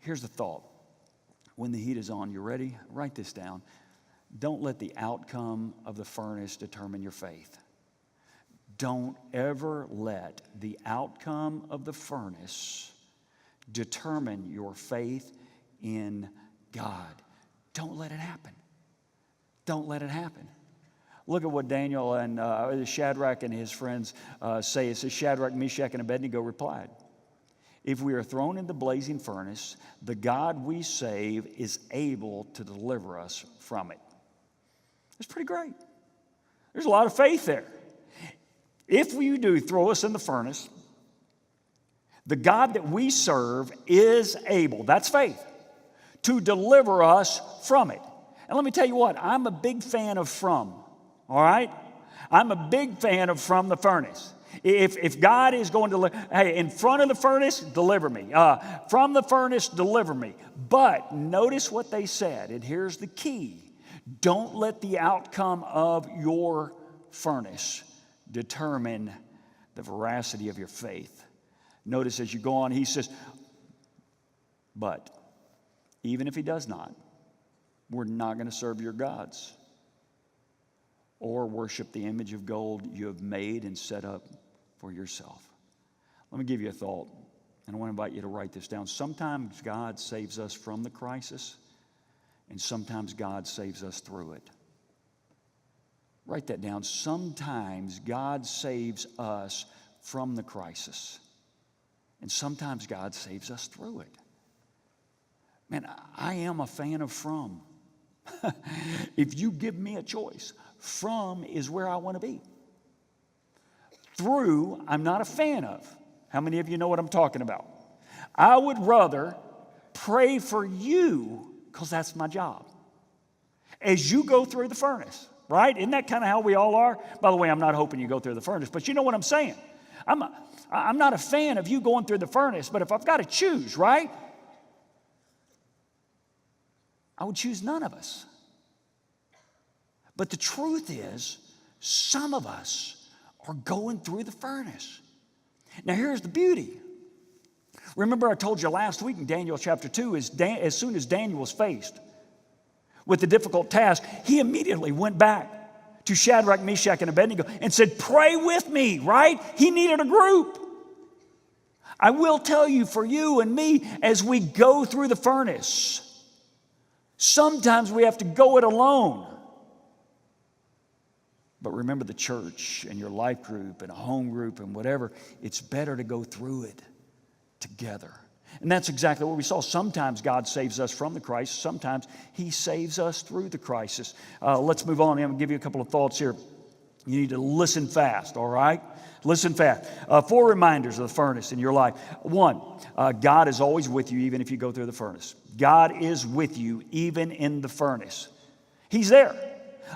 Here's the thought. When the heat is on, you ready? Write this down. Don't let the outcome of the furnace determine your faith. Don't ever let the outcome of the furnace determine your faith in God. Don't let it happen. Don't let it happen. Look at what Daniel and Shadrach and his friends say. It says, Shadrach, Meshach, and Abednego replied, if we are thrown in the blazing furnace, the God we save is able to deliver us from it. It's pretty great. There's a lot of faith there. If you do throw us in the furnace, the God that we serve is able, that's faith, to deliver us from it. And let me tell you what, I'm a big fan of from, all right? I'm a big fan of from the furnace. If God is going to, hey, in front of the furnace, deliver me. From the furnace, deliver me. But notice what they said, and here's the key. Don't let the outcome of your furnace determine the veracity of your faith. Notice as you go on, he says, but even if he does not, we're not going to serve your gods or worship the image of gold you have made and set up for yourself. Let me give you a thought, and I want to invite you to write this down. Sometimes God saves us from the crisis, and sometimes God saves us through it. Write that down. Sometimes God saves us from the crisis, and sometimes God saves us through it. Man, I am a fan of from. If you give me a choice, from is where I want to be. Through, I'm not a fan of. How many of you know what I'm talking about? I would rather pray for you because that's my job. As you go through the furnace, right? Isn't that kind of how we all are? By the way, I'm not hoping you go through the furnace, but you know what I'm saying. I'm not a fan of you going through the furnace, but if I've got to choose, right? I would choose none of us. But the truth is, some of us are going through the furnace. Now here's the beauty. Remember I told you last week in Daniel chapter 2, as soon as Daniel was faced with the difficult task, he immediately went back to Shadrach, Meshach, and Abednego and said, pray with me, right? He needed a group. I will tell you, for you and me, as we go through the furnace, sometimes we have to go it alone. But remember the church and your life group and a home group and whatever, it's better to go through it together. And that's exactly what we saw. Sometimes God saves us from the crisis. Sometimes he saves us through the crisis. Let's move on. I'm going to give you a couple of thoughts here. You need to listen fast, all right? Listen fast. 4 reminders of the furnace in your life. 1, God is always with you even if you go through the furnace. God is with you even in the furnace. He's there.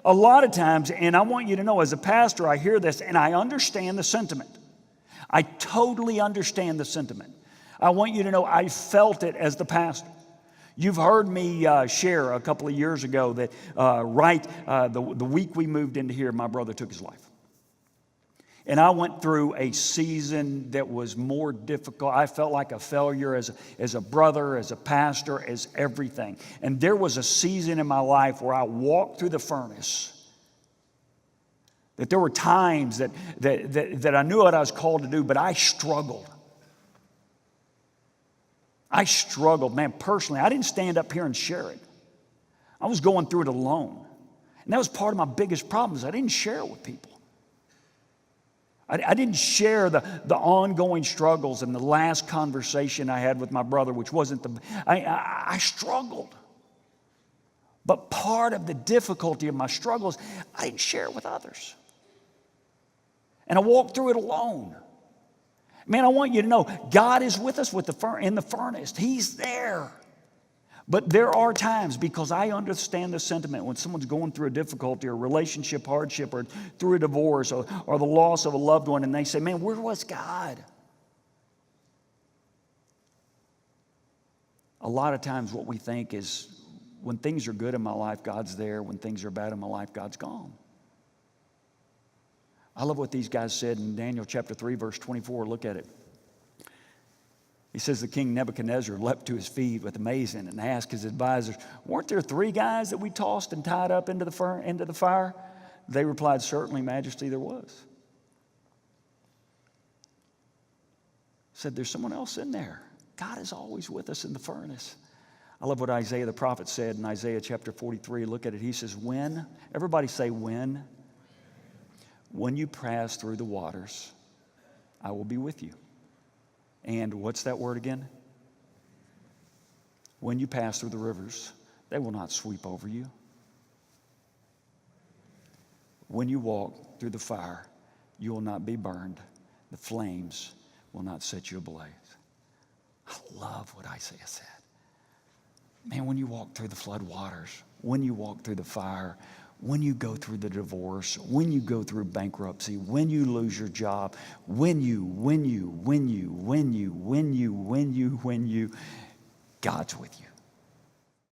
A lot of times, and I want you to know, as a pastor, I hear this and I understand the sentiment. I totally understand the sentiment. I want you to know I felt it as the pastor. You've heard me share a couple of years ago that the week we moved into here, my brother took his life. And I went through a season that was more difficult. I felt like a failure as a brother, as a pastor, as everything. And there was a season in my life where I walked through the furnace. That there were times that I knew what I was called to do, but I struggled. I struggled, man, personally. I didn't stand up here and share it. I was going through it alone. And that was part of my biggest problems. I didn't share it with people. I didn't share the ongoing struggles and the last conversation I had with my brother, which wasn't I struggled. But part of the difficulty of my struggles, I didn't share it with others. And I walked through it alone. Man, I want you to know, God is with us in the furnace. He's there. But there are times, because I understand the sentiment, when someone's going through a difficulty or relationship hardship or through a divorce or the loss of a loved one, and they say, man, where was God? A lot of times what we think is, when things are good in my life, God's there. When things are bad in my life, God's gone. I love what these guys said in Daniel chapter 3, verse 24. Look at it. He says the king Nebuchadnezzar leapt to his feet with amazement and asked his advisors, weren't there 3 guys that we tossed and tied up into the fire? They replied, certainly, Majesty, there was. Said, there's someone else in there. God is always with us in the furnace. I love what Isaiah the prophet said in Isaiah chapter 43. Look at it. He says, when, everybody say when you pass through the waters, I will be with you. And what's that word again? When you pass through the rivers, they will not sweep over you. When you walk through the fire, you will not be burned. The flames will not set you ablaze. I love what Isaiah said. Man, when you walk through the flood waters, when you walk through the fire, when you go through the divorce, when you go through bankruptcy, when you lose your job, when you, God's with you.